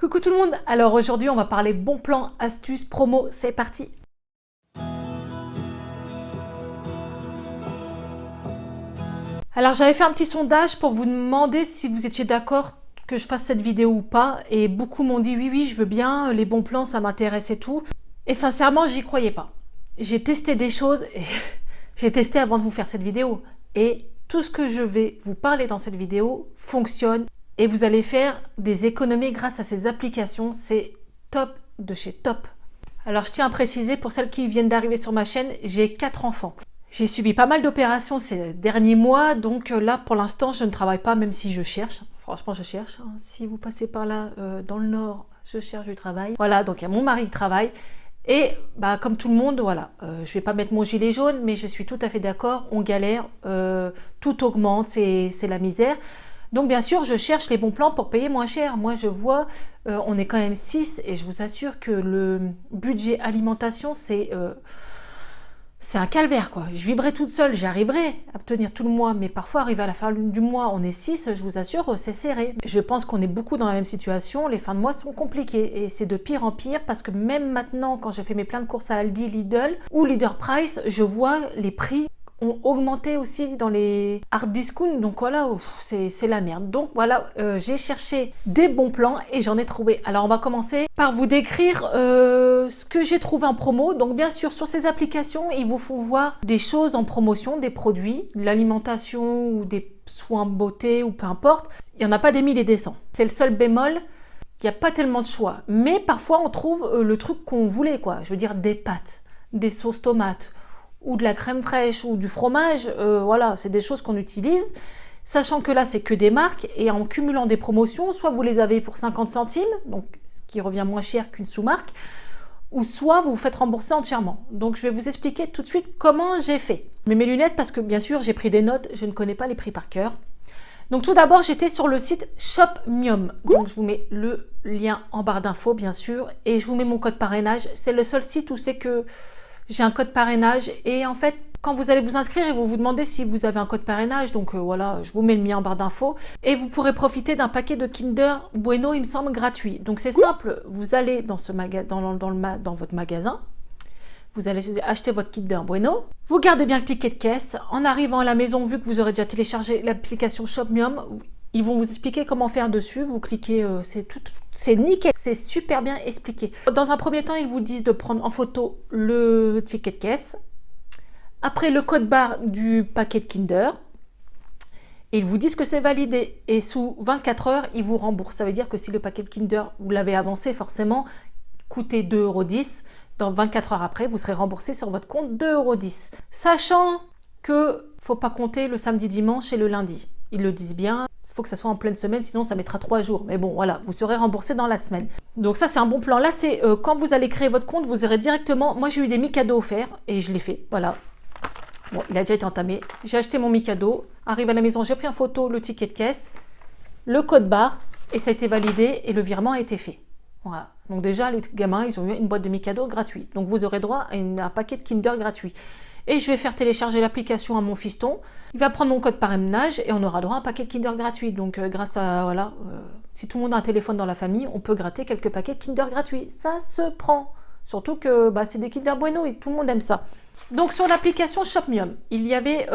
Coucou tout le monde. Alors aujourd'hui on va parler bon plan, astuces, promo, c'est parti. Alors j'avais fait un petit sondage pour vous demander si vous étiez d'accord que je fasse cette vidéo ou pas, et beaucoup m'ont dit oui je veux bien, les bons plans ça m'intéresse et tout, et sincèrement j'y croyais pas. J'ai testé des choses, et j'ai testé avant de vous faire cette vidéo, et tout ce que je vais vous parler dans cette vidéo fonctionne, et vous allez faire des économies grâce à ces applications. C'est top de chez top. Alors je tiens à préciser pour celles qui viennent d'arriver sur ma chaîne, j'ai 4 enfants. J'ai subi pas mal d'opérations ces derniers mois, donc là pour l'instant je ne travaille pas, même si je cherche. Franchement je cherche, hein. Si vous passez par là dans le nord, je cherche du travail. Voilà, donc il y a mon mari qui travaille. Et bah, comme tout le monde, voilà, je vais pas mettre mon gilet jaune, mais je suis tout à fait d'accord, on galère, tout augmente, c'est la misère. Donc bien sûr, je cherche les bons plans pour payer moins cher. Moi, je vois, on est quand même 6 et je vous assure que le budget alimentation, c'est un calvaire, quoi. Je vivrai toute seule, j'arriverai à tenir tout le mois, mais parfois, arriver à la fin du mois, on est 6, je vous assure, c'est serré. Je pense qu'on est beaucoup dans la même situation, les fins de mois sont compliquées et c'est de pire en pire parce que même maintenant, quand je fais mes plein de courses à Aldi, Lidl ou Leader Price, je vois les prix ont augmenté aussi dans les hard discount, donc voilà, c'est la merde. Donc voilà, j'ai cherché des bons plans et j'en ai trouvé. Alors on va commencer par vous décrire ce que j'ai trouvé en promo. Donc bien sûr, sur ces applications, il vous faut voir des choses en promotion, des produits, l'alimentation ou des soins beauté ou peu importe. Il n'y en a pas des mille et des cents. C'est le seul bémol. Il n'y a pas tellement de choix. Mais parfois, on trouve le truc qu'on voulait, quoi. Je veux dire, des pâtes, des sauces tomates, ou de la crème fraîche ou du fromage, voilà, c'est des choses qu'on utilise, sachant que là c'est que des marques, et en cumulant des promotions, soit vous les avez pour 50 centimes, donc ce qui revient moins cher qu'une sous-marque, ou soit vous vous faites rembourser entièrement. Donc je vais vous expliquer tout de suite comment j'ai fait. Je mets mes lunettes parce que bien sûr j'ai pris des notes, je ne connais pas les prix par cœur. Donc tout d'abord j'étais sur le site Shopmium, donc je vous mets le lien en barre d'infos bien sûr, et je vous mets mon code parrainage. C'est le seul site où c'est que j'ai un code parrainage, et en fait quand vous allez vous inscrire, ils vont vous demander si vous avez un code parrainage, donc voilà, je vous mets le mien en barre d'infos, et vous pourrez profiter d'un paquet de Kinder Bueno, il me semble, gratuit. Donc c'est simple, vous allez dans votre magasin, vous allez acheter votre Kinder Bueno, vous gardez bien le ticket de caisse. En arrivant à la maison, vu que vous aurez déjà téléchargé l'application Shopmium, ils vont vous expliquer comment faire dessus. Vous cliquez, c'est nickel, c'est super bien expliqué. Dans un premier temps, ils vous disent de prendre en photo le ticket de caisse, après le code barre du paquet de Kinder, et ils vous disent que c'est validé. Et sous 24 heures, ils vous remboursent. Ça veut dire que si le paquet de Kinder, vous l'avez avancé, forcément, coûtait 2,10 €, dans 24 heures après, vous serez remboursé sur votre compte 2,10 €. Sachant que faut pas compter le samedi, dimanche et le lundi. Ils le disent bien. Il faut que ça soit en pleine semaine, sinon ça mettra 3 jours. Mais bon, voilà, vous serez remboursé dans la semaine. Donc ça, c'est un bon plan. Là, c'est quand vous allez créer votre compte, vous aurez directement... Moi, j'ai eu des mi-cadeaux offerts et je l'ai fait. Voilà. Bon, il a déjà été entamé. J'ai acheté mon mi-cadeau. Arrive à la maison, j'ai pris en photo le ticket de caisse, le code barre, et ça a été validé et le virement a été fait. Voilà. Donc déjà, les gamins, ils ont eu une boîte de mi-cadeaux gratuite. Donc vous aurez droit à un paquet de Kinder gratuit. Et je vais faire télécharger l'application à mon fiston. Il va prendre mon code parrainage et on aura droit à un paquet de Kinder gratuit. Donc grâce à, voilà, si tout le monde a un téléphone dans la famille, on peut gratter quelques paquets de Kinder gratuits. Ça se prend. Surtout que bah, c'est des Kinder Bueno et tout le monde aime ça. Donc sur l'application Shopmium, il y avait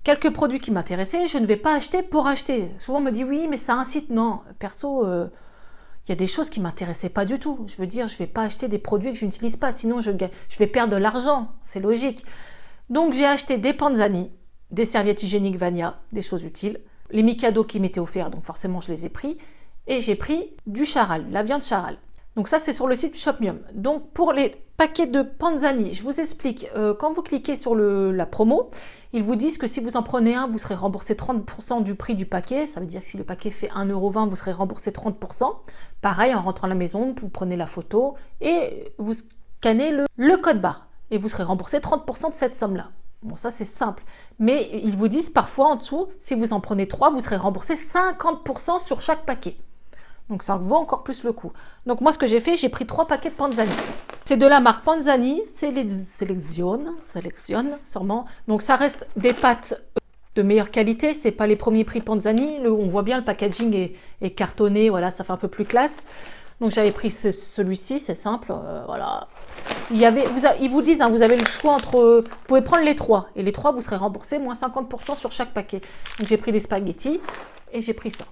quelques produits qui m'intéressaient. Je ne vais pas acheter pour acheter. Souvent on me dit oui, mais ça incite. Non, perso... il y a des choses qui ne m'intéressaient pas du tout. Je veux dire, je ne vais pas acheter des produits que je n'utilise pas, sinon je vais perdre de l'argent, c'est logique. Donc j'ai acheté des Panzani, des serviettes hygiéniques Vania, des choses utiles, les mi-cadeaux qui m'étaient offerts, donc forcément je les ai pris, et j'ai pris du charal, la viande charal. Donc ça c'est sur le site Shopmium. Donc pour les paquets de Panzani, je vous explique, quand vous cliquez sur la promo, ils vous disent que si vous en prenez un, vous serez remboursé 30% du prix du paquet. Ça veut dire que si le paquet fait 1,20 €, vous serez remboursé 30%. Pareil, en rentrant à la maison, vous prenez la photo et vous scannez le code barre. Et vous serez remboursé 30% de cette somme-là. Bon, ça c'est simple. Mais ils vous disent parfois en dessous, si vous en prenez 3, vous serez remboursé 50% sur chaque paquet. Donc ça vaut encore plus le coup. Donc moi ce que j'ai fait, j'ai pris 3 paquets de Panzani. C'est de la marque Panzani, Selezione sûrement. Donc ça reste des pâtes de meilleure qualité. C'est pas les premiers prix Panzani. On voit bien le packaging est cartonné. Voilà, ça fait un peu plus classe. Donc j'avais pris celui-ci, c'est simple. Voilà. Ils vous disent, hein, vous avez le choix entre. Vous pouvez prendre les trois. Et les trois, vous serez remboursé moins 50% sur chaque paquet. Donc j'ai pris des spaghettis et j'ai pris ça.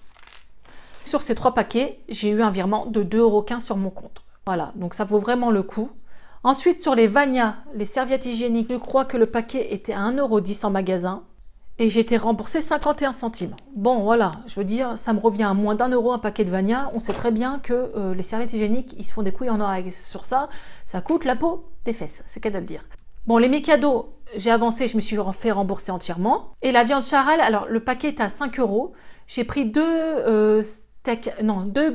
Sur ces 3 paquets, j'ai eu un virement de 2,15 € sur mon compte. Voilà, donc ça vaut vraiment le coup. Ensuite, sur les Vania, les serviettes hygiéniques, je crois que le paquet était à 1,10 € en magasin. Et j'ai été remboursé 51 centimes. Bon, voilà, je veux dire, ça me revient à moins d'1 € un paquet de Vania. On sait très bien que les serviettes hygiéniques, ils se font des couilles en oreilles. Sur ça, ça coûte la peau des fesses, c'est qu'à de le dire. Bon, les Mikado, j'ai avancé, je me suis fait rembourser entièrement. Et la viande Charal, alors le paquet est à 5 €. J'ai pris 2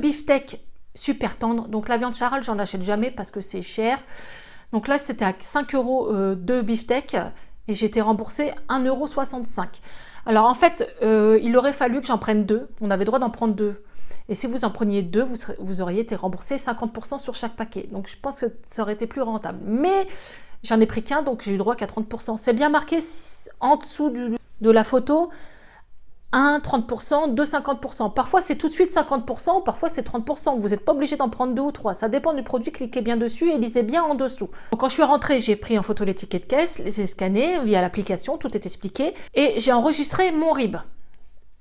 beefsteaks super tendres. Donc la viande Charal, j'en achète jamais parce que c'est cher. Donc là, c'était à 5 € 2 beefsteaks. Et j'ai été remboursée 1,65 €. Alors en fait, il aurait fallu que j'en prenne 2. On avait le droit d'en prendre 2. Et si vous en preniez 2, vous auriez été remboursé 50% sur chaque paquet. Donc je pense que ça aurait été plus rentable. Mais j'en ai pris qu'un, donc j'ai eu le droit qu'à 30%. C'est bien marqué en dessous de la photo. 1, 30%, 2, 50%. Parfois, c'est tout de suite 50%, parfois c'est 30%. Vous n'êtes pas obligé d'en prendre 2 ou 3. Ça dépend du produit. Cliquez bien dessus et lisez bien en dessous. Donc, quand je suis rentrée, j'ai pris en photo les tickets de caisse, les ai scannés via l'application, tout est expliqué. Et j'ai enregistré mon RIB.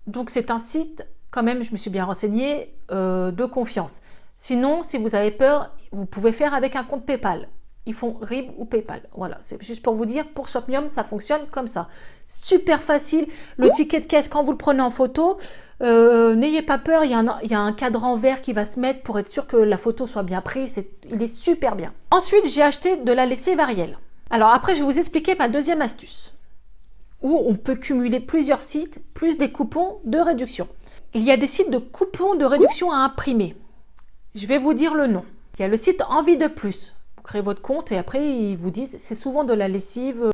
Donc, c'est un site, quand même, je me suis bien renseignée, de confiance. Sinon, si vous avez peur, vous pouvez faire avec un compte PayPal. Ils font RIB ou PayPal. Voilà, c'est juste pour vous dire, pour Shopmium, ça fonctionne comme ça. Super facile. Le ticket de caisse, quand vous le prenez en photo, n'ayez pas peur, il y a un cadran vert qui va se mettre pour être sûr que la photo soit bien prise. Il est super bien. Ensuite, j'ai acheté de la lessive Ariel. Alors après, je vais vous expliquer ma deuxième astuce, où on peut cumuler plusieurs sites, plus des coupons de réduction. Il y a des sites de coupons de réduction à imprimer. Je vais vous dire le nom. Il y a le site Envie de Plus. Vous créez votre compte et après, ils vous disent, c'est souvent de la lessive,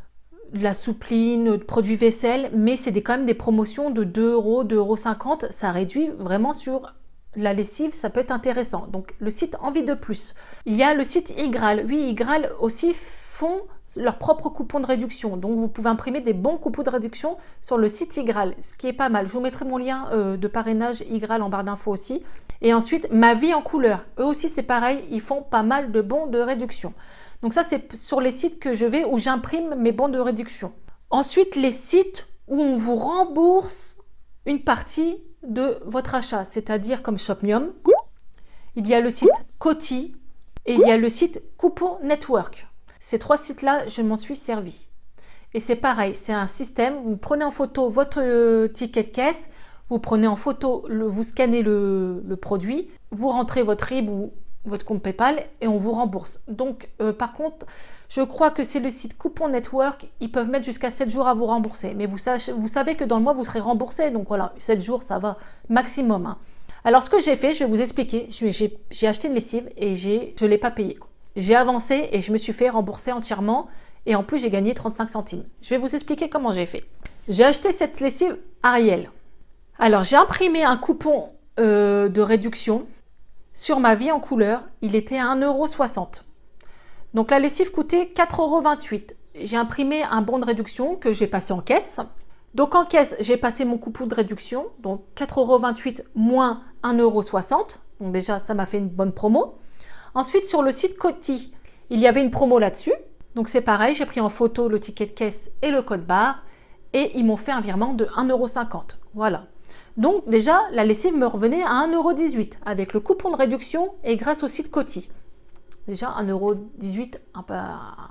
de la soupline, de produits vaisselle, mais c'est quand même des promotions de 2 €, 2,50 €. Ça réduit vraiment sur la lessive, ça peut être intéressant. Donc, le site Envie de Plus. Il y a le site Igral. Oui, Igral aussi font leurs propres coupons de réduction. Donc, vous pouvez imprimer des bons coupons de réduction sur le site Igral, ce qui est pas mal. Je vous mettrai mon lien de parrainage Igral en barre d'infos aussi. Et ensuite, Ma Vie en couleur. Eux aussi, c'est pareil, ils font pas mal de bons de réduction. Donc ça, c'est sur les sites que je vais où j'imprime mes bons de réduction. Ensuite, les sites où on vous rembourse une partie de votre achat, c'est-à-dire comme Shopmium. Il y a le site Coty et il y a le site Coupon Network. Ces 3 sites-là, je m'en suis servi. Et c'est pareil, c'est un système, vous prenez en photo votre ticket de caisse, vous prenez en photo, vous scannez le produit, vous rentrez votre RIB ou votre compte PayPal et on vous rembourse. Donc, par contre, je crois que c'est le site Coupon Network. Ils peuvent mettre jusqu'à 7 jours à vous rembourser. Mais vous savez que dans le mois, vous serez remboursé. Donc voilà, 7 jours, ça va maximum. Hein. Alors, ce que j'ai fait, je vais vous expliquer. J'ai acheté une lessive et je ne l'ai pas payée. J'ai avancé et je me suis fait rembourser entièrement. Et en plus, j'ai gagné 35 centimes. Je vais vous expliquer comment j'ai fait. J'ai acheté cette lessive Ariel. Alors, j'ai imprimé un coupon de réduction. Sur Ma Vie en couleur, il était à 1,60 €. Donc la lessive coûtait 4,28 €. J'ai imprimé un bon de réduction que j'ai passé en caisse. Donc en caisse, j'ai passé mon coupon de réduction. Donc 4,28 € moins 1,60 €. Donc déjà, ça m'a fait une bonne promo. Ensuite, sur le site Coty, il y avait une promo là-dessus. Donc c'est pareil, j'ai pris en photo le ticket de caisse et le code barre. Et ils m'ont fait un virement de 1,50 €. Voilà. Donc déjà, la lessive me revenait à 1,18 € avec le coupon de réduction et grâce au site Coty. Déjà, 1,18 €,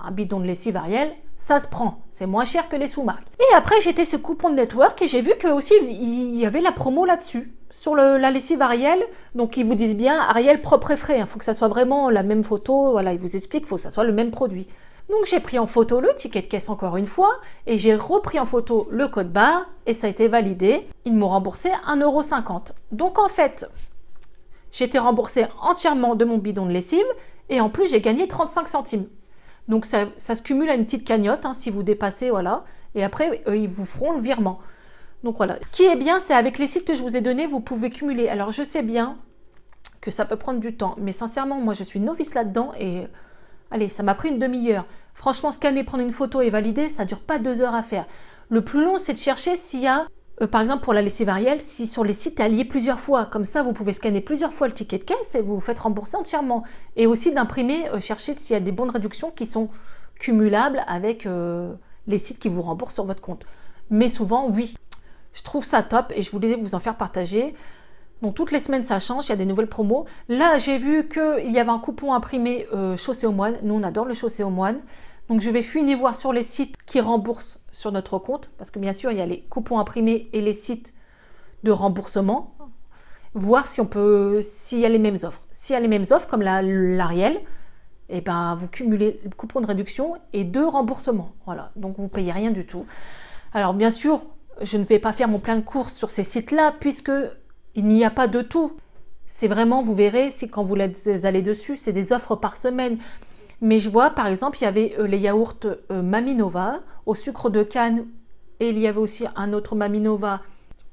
un bidon de lessive Ariel, ça se prend. C'est moins cher que les sous-marques. Et après, j'ai été ce coupon de network et j'ai vu que aussi il y avait la promo là-dessus. Sur la lessive Ariel, donc ils vous disent bien Ariel propre et frais. Il faut que ça soit vraiment la même photo. Voilà, ils vous expliquent qu'il faut que ça soit le même produit. Donc j'ai pris en photo le ticket de caisse encore une fois et j'ai repris en photo le code barre et ça a été validé. Ils m'ont remboursé 1,50 €. Donc en fait, j'ai été remboursée entièrement de mon bidon de lessive et en plus j'ai gagné 35 centimes. Donc ça se cumule à une petite cagnotte hein, si vous dépassez, voilà. Et après, ils vous feront le virement. Donc voilà. Ce qui est bien, c'est avec les sites que je vous ai donnés, vous pouvez cumuler. Alors je sais bien que ça peut prendre du temps, mais sincèrement, moi je suis novice là-dedans et Allez, ça m'a pris une demi-heure. Franchement, scanner, prendre une photo et valider, ça dure pas 2 heures à faire. Le plus long, c'est de chercher s'il y a, par exemple pour la lessive Ariel, si sur les sites, elle y est plusieurs fois. Comme ça, vous pouvez scanner plusieurs fois le ticket de caisse et vous vous faites rembourser entièrement. Et aussi d'imprimer, chercher s'il y a des bons de réduction qui sont cumulables avec les sites qui vous remboursent sur votre compte. Mais souvent, oui. Je trouve ça top et je voulais vous en faire partager. Donc toutes les semaines ça change, il y a des nouvelles promos. Là j'ai vu qu'il y avait un coupon imprimé chaussée aux moines. Nous on adore le chaussée aux moines. Donc je vais fouiner voir sur les sites qui remboursent sur notre compte. Parce que bien sûr il y a les coupons imprimés et les sites de remboursement. Voir si on peut, s'il y a les mêmes offres. S'il y a les mêmes offres comme l'Ariel, et ben vous cumulez le coupon de réduction et 2 remboursements. Voilà, donc vous ne payez rien du tout. Alors bien sûr, je ne vais pas faire mon plein de courses sur ces sites-là puisque il n'y a pas de tout. C'est vraiment, vous verrez, si quand vous allez dessus, c'est des offres par semaine. Mais je vois, par exemple, il y avait les yaourts Maminova au sucre de canne et il y avait aussi un autre Maminova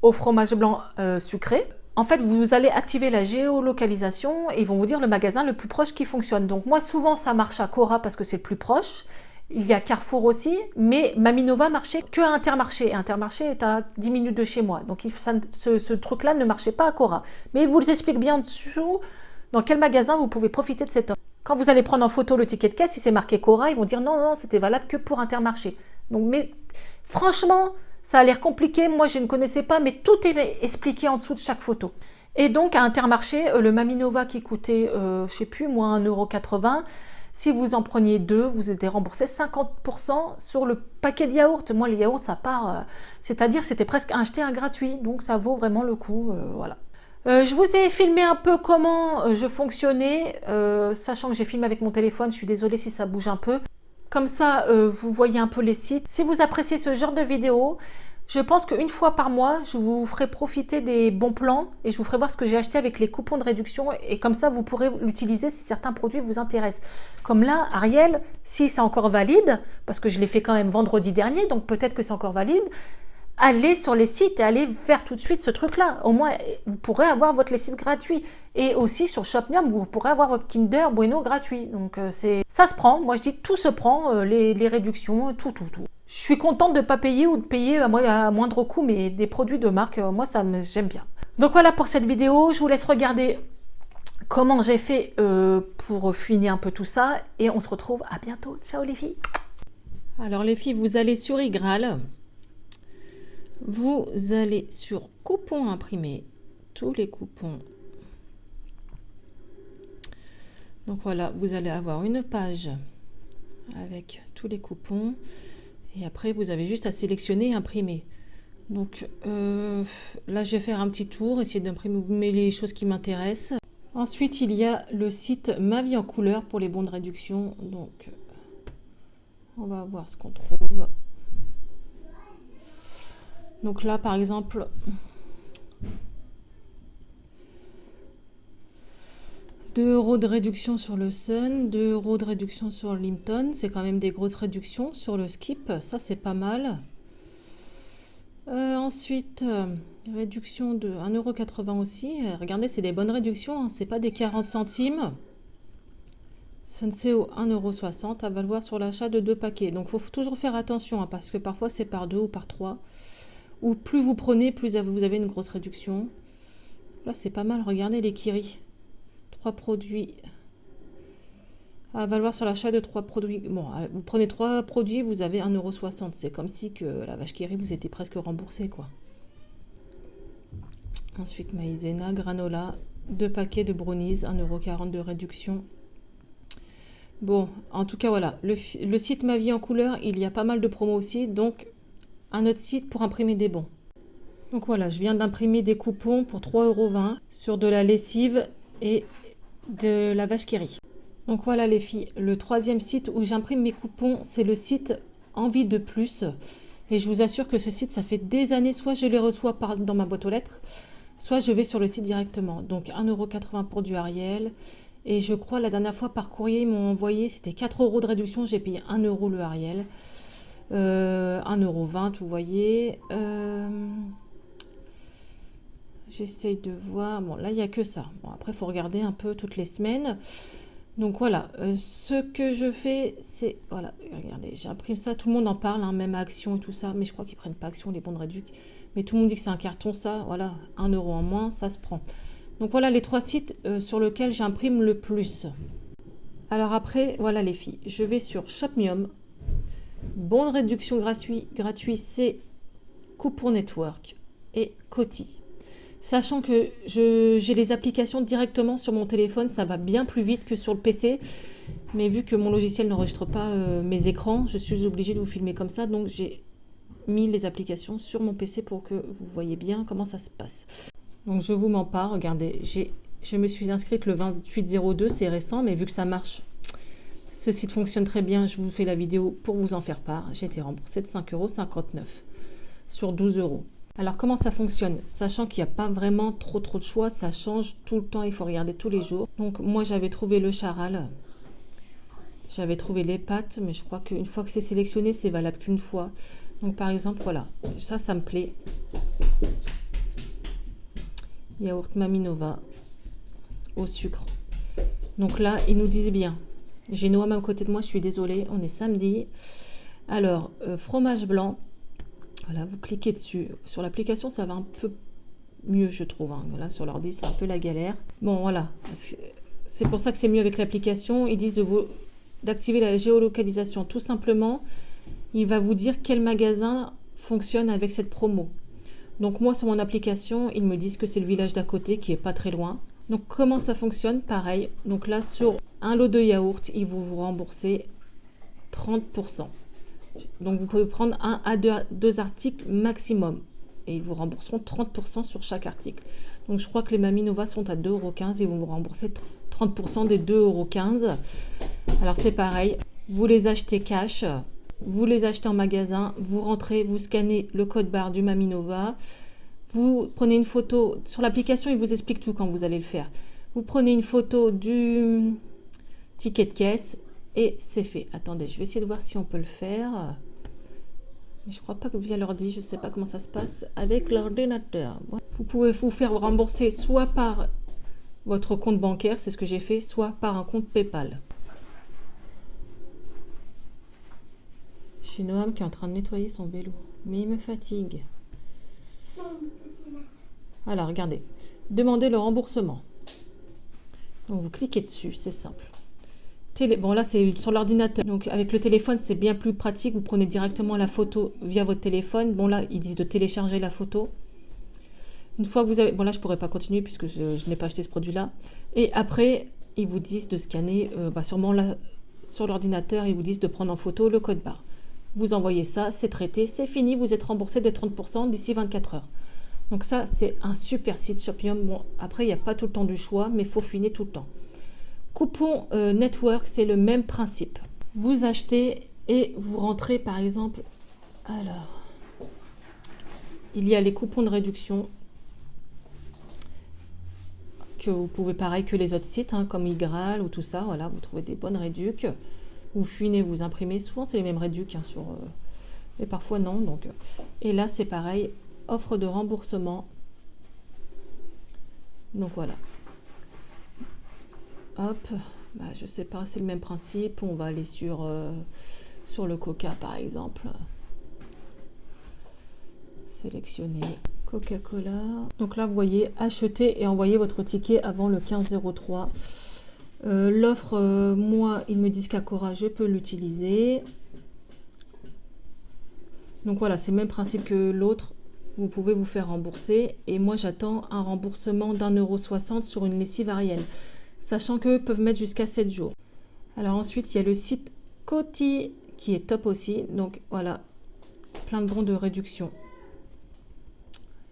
au fromage blanc sucré. En fait, vous allez activer la géolocalisation et ils vont vous dire le magasin le plus proche qui fonctionne. Donc moi, souvent, ça marche à Cora parce que c'est le plus proche. Il y a Carrefour aussi, mais Maminova marchait que à Intermarché. Et Intermarché est à 10 minutes de chez moi. Donc ce truc-là ne marchait pas à Cora. Mais il vous explique bien en dessous dans quel magasin vous pouvez profiter de cette offre. Quand vous allez prendre en photo le ticket de caisse, si c'est marqué Cora, ils vont dire non, c'était valable que pour Intermarché. Donc, mais franchement, ça a l'air compliqué. Moi, je ne connaissais pas, mais tout est expliqué en dessous de chaque photo. Et donc, à Intermarché, le Maminova qui coûtait, je ne sais plus, moi, 1,80 €, si vous en preniez 2, vous êtes remboursé 50% sur le paquet de yaourts. Moi, les yaourts, ça part, c'est-à-dire c'était presque acheté un gratuit. Donc, ça vaut vraiment le coup. Voilà. Je vous ai filmé un peu comment je fonctionnais, sachant que j'ai filmé avec mon téléphone. Je suis désolée si ça bouge un peu. Comme ça, vous voyez un peu les sites. Si vous appréciez ce genre de vidéo, je pense qu'une fois par mois, je vous ferai profiter des bons plans et je vous ferai voir ce que j'ai acheté avec les coupons de réduction et comme ça, vous pourrez l'utiliser si certains produits vous intéressent. Comme là, Ariel, si c'est encore valide, parce que je l'ai fait quand même vendredi dernier, donc peut-être que c'est encore valide, allez sur les sites et allez vers tout de suite ce truc-là. Au moins, vous pourrez avoir votre lessive gratuit. Et aussi sur Shopmium, vous pourrez avoir votre Kinder Bueno gratuit. Donc ça se prend. Moi, je dis tout se prend, les réductions, tout. Je suis contente de ne pas payer ou de payer à moindre coût, mais des produits de marque, moi, j'aime bien. Donc voilà pour cette vidéo. Je vous laisse regarder comment j'ai fait pour fouiner un peu tout ça. Et on se retrouve à bientôt. Ciao les filles. Alors les filles, vous allez sur Igral. Vous allez sur coupons imprimés, tous les coupons. Donc voilà, vous allez avoir une page avec tous les coupons. Et après, vous avez juste à sélectionner et imprimer. Donc là, je vais faire un petit tour, essayer d'imprimer les choses qui m'intéressent. Ensuite, il y a le site Ma Vie en couleur pour les bons de réduction. Donc, on va voir ce qu'on trouve. Donc là, par exemple, €2 de réduction sur le Sun, 2 € de réduction sur le Lipton. C'est quand même des grosses réductions sur le Skip. Ça, c'est pas mal. Ensuite, réduction de 1,80 € aussi. Regardez, c'est des bonnes réductions. Hein. C'est pas des 40 centimes. Sunseo 1,60 € à valoir sur l'achat de 2 paquets. Donc, il faut toujours faire attention hein, parce que parfois, c'est par 2 ou par 3. Ou plus vous prenez, plus vous avez une grosse réduction. Là, c'est pas mal. Regardez les Kiri. 3 produits à valoir sur l'achat de 3 produits. Bon, vous prenez 3 produits, vous avez 1,60 €. C'est comme si que la vache Kiri vous était presque remboursé, quoi. Ensuite, Maïzena, granola, 2 paquets de brownies, 1,40 € de réduction. Bon, en tout cas, voilà. Le site Ma Vie en couleur, il y a pas mal de promos aussi. Donc, un autre site pour imprimer des bons. Donc voilà, je viens d'imprimer des coupons pour 3,20 € sur de la lessive et de la vache Kiri. Donc voilà les filles, le troisième site où j'imprime mes coupons, c'est le site Envie de Plus. Et je vous assure que ce site, ça fait des années, soit je les reçois dans ma boîte aux lettres, soit je vais sur le site directement. Donc 1,80 € pour du Ariel. Et je crois la dernière fois par courrier, ils m'ont envoyé, c'était 4 € de réduction, j'ai payé 1 € le Ariel. 1,20 €, vous voyez. J'essaye de voir. Bon, là, il n'y a que ça. Bon, après, il faut regarder un peu toutes les semaines. Donc voilà, ce que je fais, c'est... Voilà, regardez, j'imprime ça, tout le monde en parle, hein, même à Action et tout ça, mais je crois qu'ils prennent pas Action, les bons de réduc. Mais tout le monde dit que c'est un carton, ça, voilà, 1 € en moins, ça se prend. Donc voilà les 3 sites sur lesquels j'imprime le plus. Alors après, voilà les filles, je vais sur Shopmium. Bon de réduction gratuit, c'est Coupon Network et Coty. Sachant que j'ai les applications directement sur mon téléphone, ça va bien plus vite que sur le PC. Mais vu que mon logiciel n'enregistre pas mes écrans, je suis obligée de vous filmer comme ça. Donc j'ai mis les applications sur mon PC pour que vous voyez bien comment ça se passe. Donc je vous mens pas, regardez, je me suis inscrite le 28/02, c'est récent, mais vu que ça marche, ce site fonctionne très bien, je vous fais la vidéo pour vous en faire part. J'ai été remboursée de 5,59 € sur 12 €. Alors comment ça fonctionne? Sachant qu'il n'y a pas vraiment trop de choix, ça change tout le temps, il faut regarder tous les jours. Donc moi j'avais trouvé le charal, j'avais trouvé les pâtes, mais je crois qu'une fois que c'est sélectionné, c'est valable qu'une fois. Donc par exemple, voilà, ça me plaît. Yaourt Maminova au sucre. Donc là, ils nous disent bien. J'ai Noam à côté de moi, je suis désolée, on est samedi. Alors, fromage blanc. Voilà, vous cliquez dessus. Sur l'application, ça va un peu mieux, je trouve. Hein. Là, sur l'ordi, c'est un peu la galère. Bon, voilà. C'est pour ça que c'est mieux avec l'application. Ils disent d'activer la géolocalisation. Tout simplement, il va vous dire quel magasin fonctionne avec cette promo. Donc moi, sur mon application, ils me disent que c'est le village d'à côté qui est pas très loin. Donc comment ça fonctionne? Pareil. Donc là, sur un lot de yaourt, ils vont vous rembourser 30%. Donc vous pouvez prendre 1 à 2 articles maximum. Et ils vous rembourseront 30% sur chaque article. Donc je crois que les Maminova sont à 2,15 €. Ils vont vous rembourser 30% des 2,15 €. Alors c'est pareil. Vous les achetez cash. Vous les achetez en magasin. Vous rentrez, vous scannez le code barre du Maminova. Vous prenez une photo. Sur l'application, il vous explique tout quand vous allez le faire. Vous prenez une photo du ticket de caisse. Et c'est fait. Attendez, je vais essayer de voir si on peut le faire. Mais je crois pas que via l'ordi, je ne sais pas comment ça se passe avec l'ordinateur. Vous pouvez vous faire rembourser soit par votre compte bancaire, c'est ce que j'ai fait, soit par un compte PayPal. Chez Noam qui est en train de nettoyer son vélo. Mais il me fatigue. Alors, regardez. Demandez le remboursement. Donc, vous cliquez dessus, c'est simple. Bon là c'est sur l'ordinateur, donc avec le téléphone c'est bien plus pratique, vous prenez directement la photo via votre téléphone. Bon là ils disent de télécharger la photo. Une fois que vous avez, bon là je pourrais pas continuer puisque je n'ai pas acheté ce produit là. Et après ils vous disent de scanner, sûrement là sur l'ordinateur ils vous disent de prendre en photo le code barre. Vous envoyez ça, c'est traité, c'est fini, vous êtes remboursé des 30% d'ici 24 heures. Donc ça c'est un super site Shopmium. Bon après il n'y a pas tout le temps du choix mais il faut finir tout le temps. Coupon Network, c'est le même principe. Vous achetez et vous rentrez par exemple. Alors, il y a les coupons de réduction que vous pouvez pareil que les autres sites, hein, comme Igral ou tout ça. Voilà, vous trouvez des bonnes réducs. Vous finez, vous imprimez. Souvent, c'est les mêmes réducs hein, mais parfois non. Donc, et là, c'est pareil. Offre de remboursement. Donc voilà. Hop, je sais pas, c'est le même principe. On va aller sur le Coca par exemple. Sélectionner Coca-Cola. Donc là, vous voyez, acheter et envoyer votre ticket avant le 15/03. L'offre, moi, ils me disent qu'Acora, je peux l'utiliser. Donc voilà, c'est le même principe que l'autre. Vous pouvez vous faire rembourser. Et moi, j'attends un remboursement d'1,60 € sur une lessive Ariel. Sachant qu'eux peuvent mettre jusqu'à 7 jours. Alors ensuite, il y a le site Coty qui est top aussi. Donc voilà, plein de bons de réduction.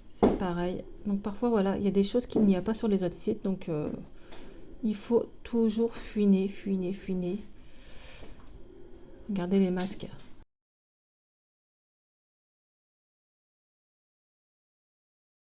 C'est pareil. Donc parfois, voilà, il y a des choses qu'il n'y a pas sur les autres sites. Donc il faut toujours fuiner. Regardez les masques.